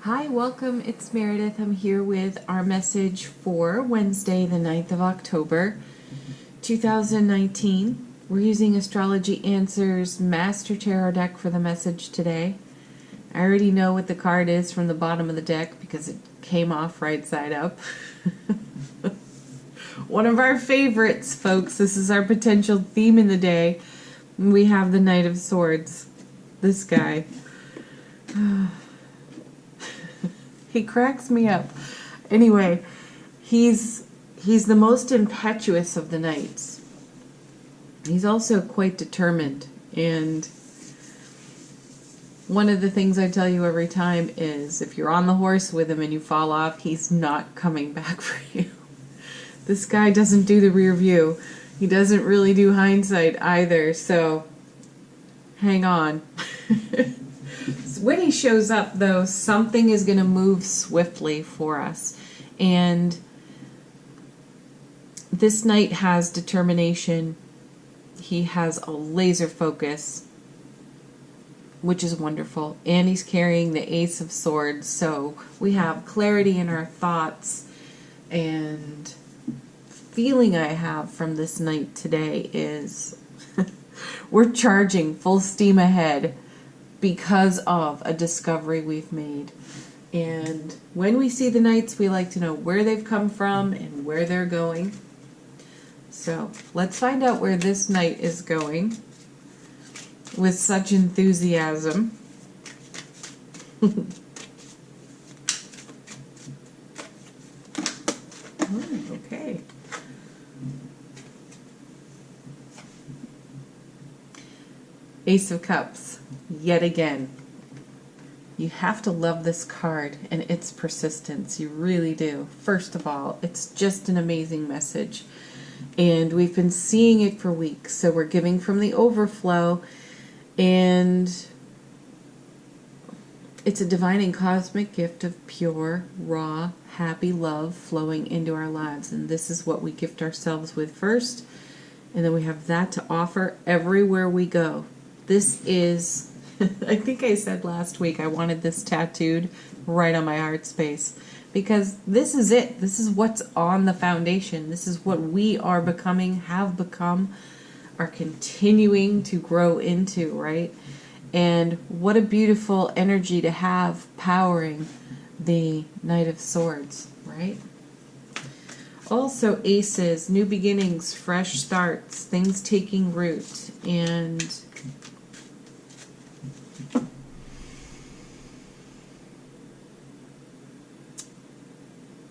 Hi, welcome. It's Meredith. I'm here with our message for Wednesday, the 9th of October, 2019. We're using Astrology Answers Master Tarot deck for the message today. I already know what the card is from the bottom of the deck because it came off right side up. One of our favorites, folks. This is our potential theme in the day. We have the Knight of Swords. This guy. He cracks me up. Anyway, he's the most impetuous of the knights. He's also quite determined, and one of the things I tell you every time is if you're on the horse with him and you fall off, he's not coming back for you. This guy doesn't do the rear view. He doesn't really do hindsight either, so hang on. When he shows up, though, something is going to move swiftly for us. And this knight has determination. He has a laser focus, which is wonderful. And he's carrying the Ace of Swords, so we have clarity in our thoughts. And feeling I have from this knight today is we're charging full steam ahead because of a discovery we've made. And when we see the knights, we like to know where they've come from and where they're going. So let's find out where this knight is going with such enthusiasm. Okay. Ace of Cups, yet again. You have to love this card and its persistence. You really do. First of all, it's just an amazing message. And we've been seeing it for weeks. So we're giving from the overflow. And it's a divine and cosmic gift of pure, raw, happy love flowing into our lives. And this is what we gift ourselves with first. And then we have that to offer everywhere we go. This is, I think I said last week I wanted this tattooed right on my heart space. Because this is it. This is what's on the foundation. This is what we are becoming, have become, are continuing to grow into, right? And what a beautiful energy to have powering the Knight of Swords, right? Also aces, new beginnings, fresh starts, things taking root, and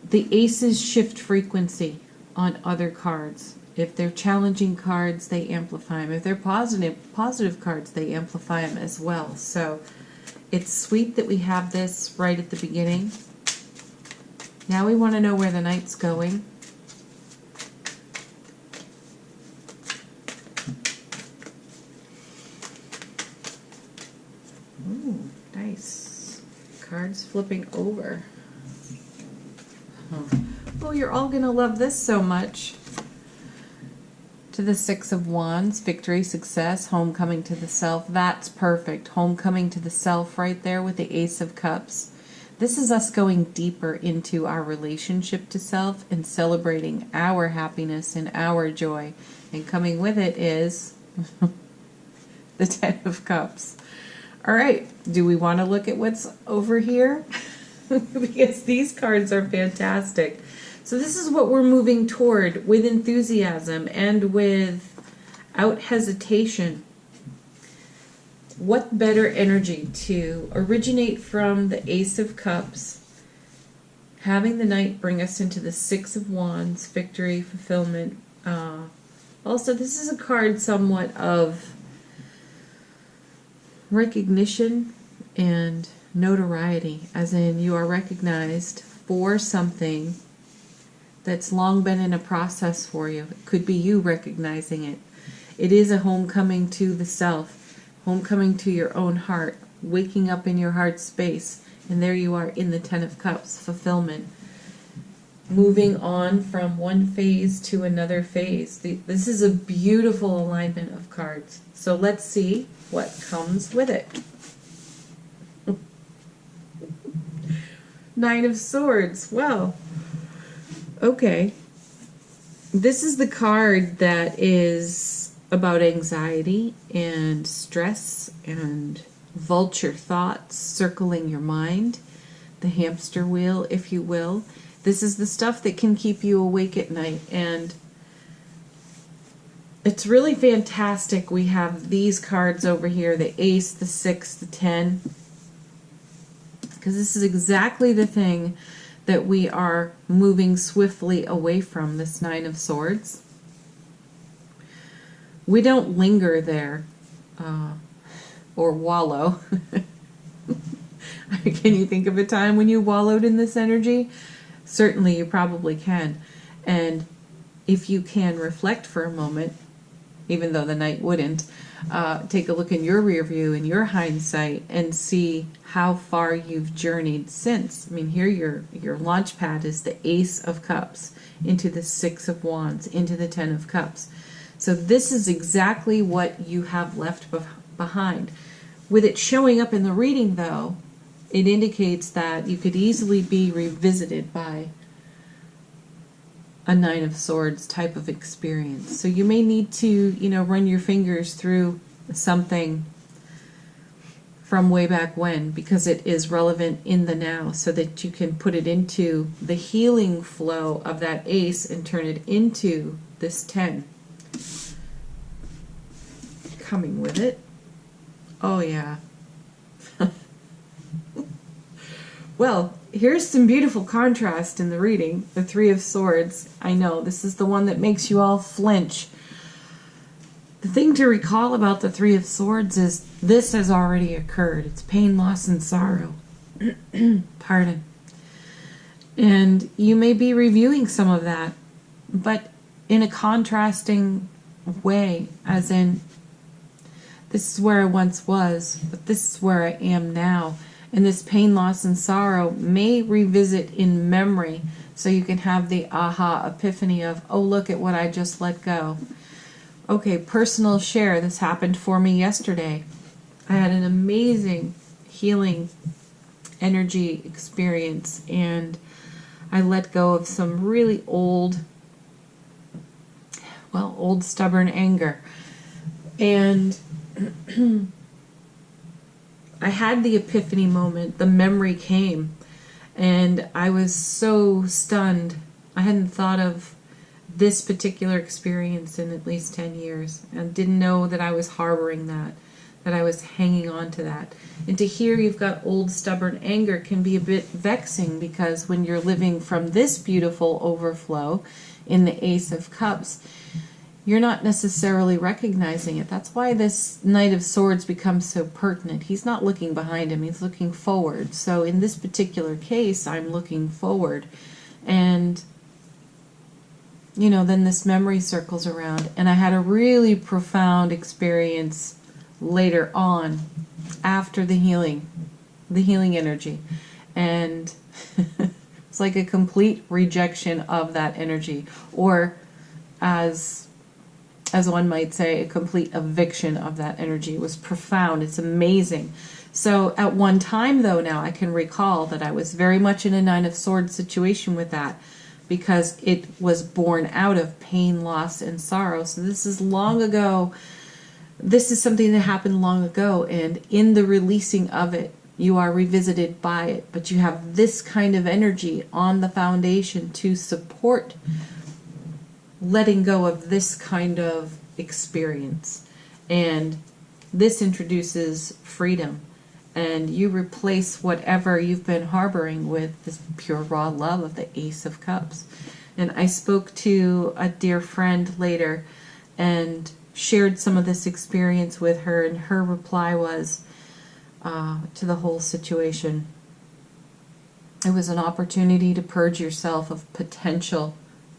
the aces shift frequency on other cards. If they're challenging cards, they amplify them. If they're positive cards, they amplify them as well. So it's sweet that we have this right at the beginning. Now we want to know where the knight's going. Ooh, nice. Cards flipping over. Oh, you're all going to love this so much. To the Six of Wands, victory, success, homecoming to the self. That's perfect. Homecoming to the self right there with the Ace of Cups. This is us going deeper into our relationship to self and celebrating our happiness and our joy. And coming with it is the Ten of Cups. All right, do we want to look at what's over here? Because these cards are fantastic. So this is what we're moving toward with enthusiasm and without hesitation. What better energy to originate from the Ace of Cups, having the Knight bring us into the Six of Wands, victory, fulfillment. Also, this is a card somewhat of recognition and notoriety, as in you are recognized for something that's long been in a process for you. It could be you recognizing it. It is a homecoming to the self, homecoming to your own heart, waking up in your heart space, and there you are in the Ten of Cups, fulfillment. Moving on from one phase to another phase. This is a beautiful alignment of cards. So let's see what comes with it. Nine of Swords. Well, okay. This is the card that is about anxiety and stress and vulture thoughts circling your mind, the hamster wheel, if you will. This is the stuff that can keep you awake at night, and it's really fantastic. We have these cards over here, the Ace, the 6, the 10, because this is exactly the thing that we are moving swiftly away from, this Nine of Swords. We don't linger there or wallow. Can you think of a time when you wallowed in this energy? Certainly you probably can. And if you can reflect for a moment, even though the night wouldn't, take a look in your rear view, in your hindsight, and see how far you've journeyed since. I mean, here your launch pad is the Ace of Cups into the 6 of Wands, into the 10 of Cups. So this is exactly what you have left behind. With it showing up in the reading, though, it indicates that you could easily be revisited by a Nine of Swords type of experience. So you may need to, run your fingers through something from way back when, because it is relevant in the now, so that you can put it into the healing flow of that Ace and turn it into this 10. Coming with it. Oh yeah. Well, here's some beautiful contrast in the reading. The 3 of Swords. I know, this is the one that makes you all flinch. The thing to recall about the 3 of Swords is this has already occurred. It's pain, loss, and sorrow. Pardon. And you may be reviewing some of that, but in a contrasting way, as in, this is where I once was, but this is where I am now. And this pain, loss, and sorrow may revisit in memory, so you can have the aha epiphany of, oh, look at what I just let go. Okay, personal share. This happened for me yesterday. I had an amazing healing energy experience, and I let go of some really old stubborn anger. And I had the epiphany moment, the memory came, and I was so stunned. I hadn't thought of this particular experience in at least 10 years, and didn't know that I was harboring that I was hanging on to that. And to hear you've got old stubborn anger can be a bit vexing, because when you're living from this beautiful overflow in the Ace of Cups, you're not necessarily recognizing it. That's why this Knight of Swords becomes so pertinent. He's not looking behind him, he's looking forward. So in this particular case, I'm looking forward. And, then this memory circles around. And I had a really profound experience later on, after the healing energy. And it's like a complete rejection of that energy. Or as one might say, a complete eviction of that energy. It was profound. It's amazing. So at one time, though, now I can recall that I was very much in a Nine of Swords situation with that, because it was born out of pain, loss, and sorrow. So this is long ago. This is something that happened long ago, and in the releasing of it, you are revisited by it. But you have this kind of energy on the foundation to support letting go of this kind of experience. And this introduces freedom, and you replace whatever you've been harboring with this pure raw love of the Ace of Cups. And I spoke to a dear friend later and shared some of this experience with her, and her reply was to the whole situation, it was an opportunity to purge yourself of potential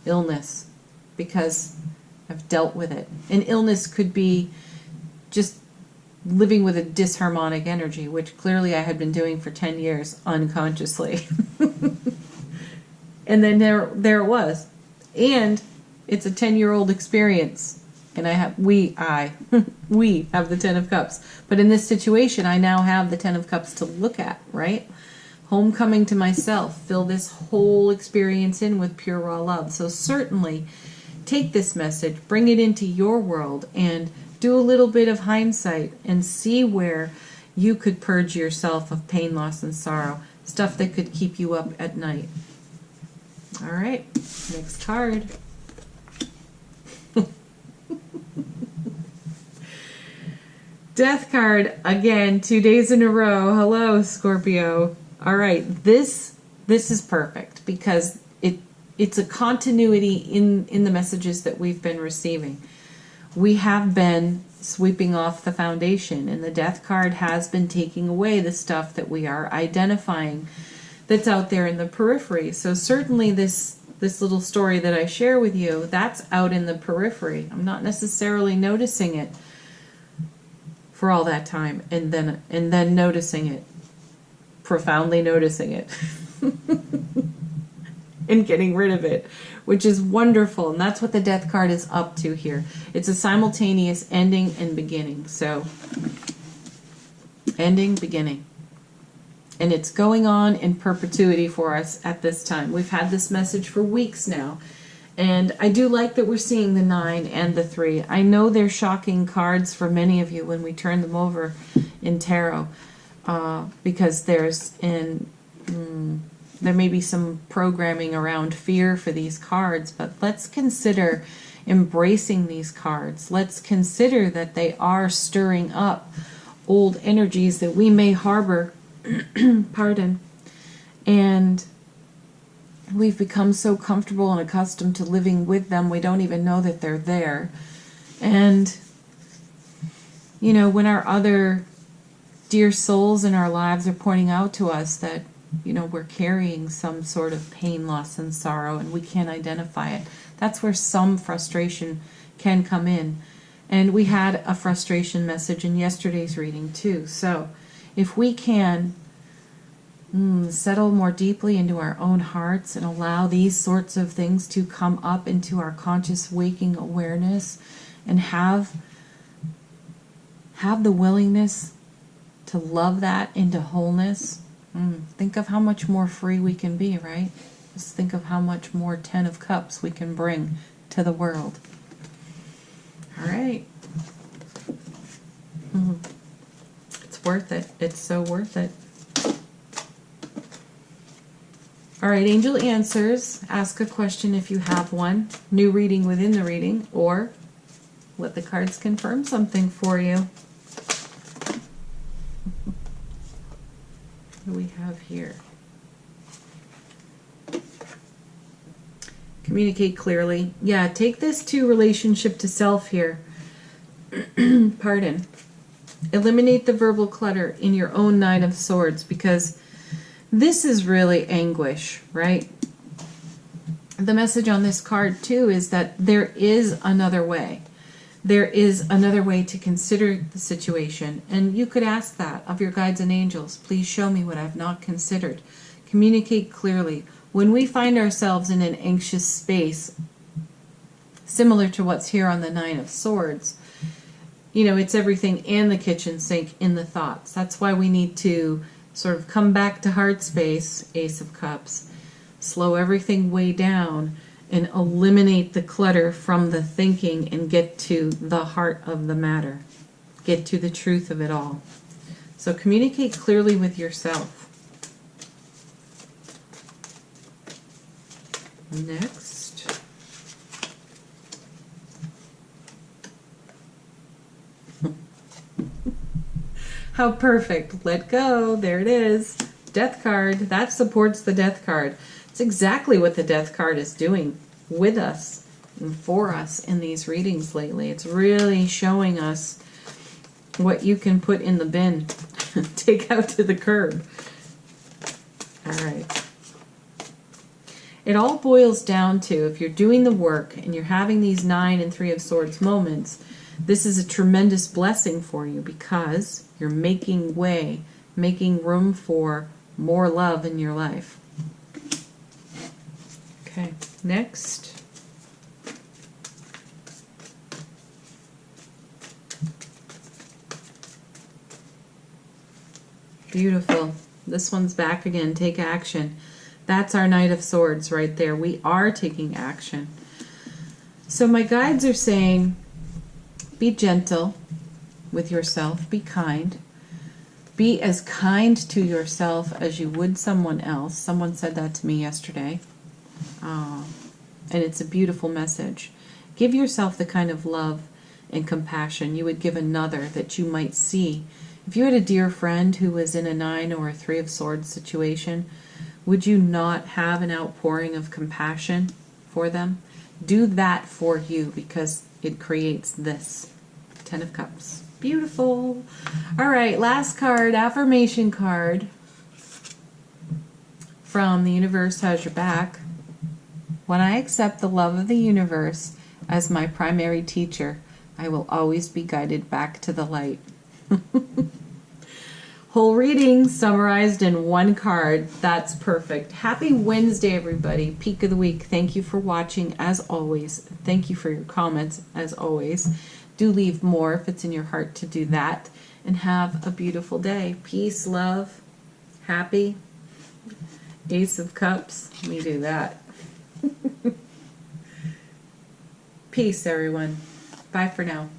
illness, because I've dealt with it. And illness could be just living with a disharmonic energy, which clearly I had been doing for 10 years unconsciously. And then there it was. And it's a 10-year-old experience. And we have the 10 of Cups. But in this situation, I now have the 10 of Cups to look at, right? Homecoming to myself. Fill this whole experience in with pure raw love. So certainly take this message, bring it into your world, and do a little bit of hindsight and see where you could purge yourself of pain, loss, and sorrow. Stuff that could keep you up at night. All right, next card. Death card again, 2 days in a row. Hello, Scorpio. All right, this is perfect because it's a continuity in the messages that we've been receiving. We have been sweeping off the foundation, and the Death card has been taking away the stuff that we are identifying that's out there in the periphery. So certainly this little story that I share with you, that's out in the periphery. I'm not necessarily noticing it for all that time, and then noticing it, profoundly noticing it, and getting rid of it, which is wonderful. And that's what the Death card is up to here. It's a simultaneous ending and beginning. So ending, beginning. And it's going on in perpetuity for us at this time. We've had this message for weeks now. And I do like that we're seeing the 9 and the 3. I know they're shocking cards for many of you when we turn them over in tarot, because there may be some programming around fear for these cards, but let's consider embracing these cards. Let's consider that they are stirring up old energies that we may harbor, pardon, and we've become so comfortable and accustomed to living with them, we don't even know that they're there. And, you know, when our other dear souls in our lives are pointing out to us that, you know, we're carrying some sort of pain, loss, and sorrow, and we can't identify it, that's where some frustration can come in. And we had a frustration message in yesterday's reading, too. So if we can settle more deeply into our own hearts and allow these sorts of things to come up into our conscious waking awareness, and have the willingness to love that into wholeness, think of how much more free we can be, right? Just think of how much more 10 of Cups we can bring to the world. All right. It's worth it. It's so worth it. All right, Angel Answers. Ask a question if you have one. New reading within the reading, or let the cards confirm something for you. What do we have here? Communicate clearly. Yeah, take this to relationship to self here. Pardon. Eliminate the verbal clutter in your own 9 of Swords, because this is really anguish, right? The message on this card, too, is that there is another way. There is another way to consider the situation. And you could ask that of your guides and angels. Please show me what I've not considered. Communicate clearly. When we find ourselves in an anxious space, similar to what's here on the 9 of Swords, you know, it's everything and the kitchen sink in the thoughts. That's why we need to sort of come back to heart space, Ace of Cups, slow everything way down, and eliminate the clutter from the thinking and get to the heart of the matter. Get to the truth of it all. So communicate clearly with yourself. Next. How perfect. Let go. There it is. Death card. That supports the Death card. It's exactly what the Death card is doing with us and for us in these readings lately. It's really showing us what you can put in the bin. Take out to the curb. All right. It all boils down to, if you're doing the work and you're having these 9 and 3 of Swords moments, this is a tremendous blessing for you, because you're making way, making room for more love in your life. Okay, next. Beautiful. This one's back again. Take action. That's our Knight of Swords right there. We are taking action. So my guides are saying, be gentle with yourself. Be kind. Be as kind to yourself as you would someone else. Someone said that to me yesterday. And it's a beautiful message. Give yourself the kind of love and compassion you would give another that you might see. If you had a dear friend who was in a 9 or a 3 of Swords situation, would you not have an outpouring of compassion for them? Do that for you, because it creates this 10 of Cups. Beautiful. All right, last card, affirmation card from the universe has your back. When I accept the love of the universe as my primary teacher, I will always be guided back to the light. Whole reading summarized in one card. That's perfect. Happy Wednesday, everybody. Peak of the week. Thank you for watching, as always. Thank you for your comments, as always. Do leave more if it's in your heart to do that. And have a beautiful day. Peace, love, happy. Ace of Cups. Let me do that. Peace, everyone. Bye for now.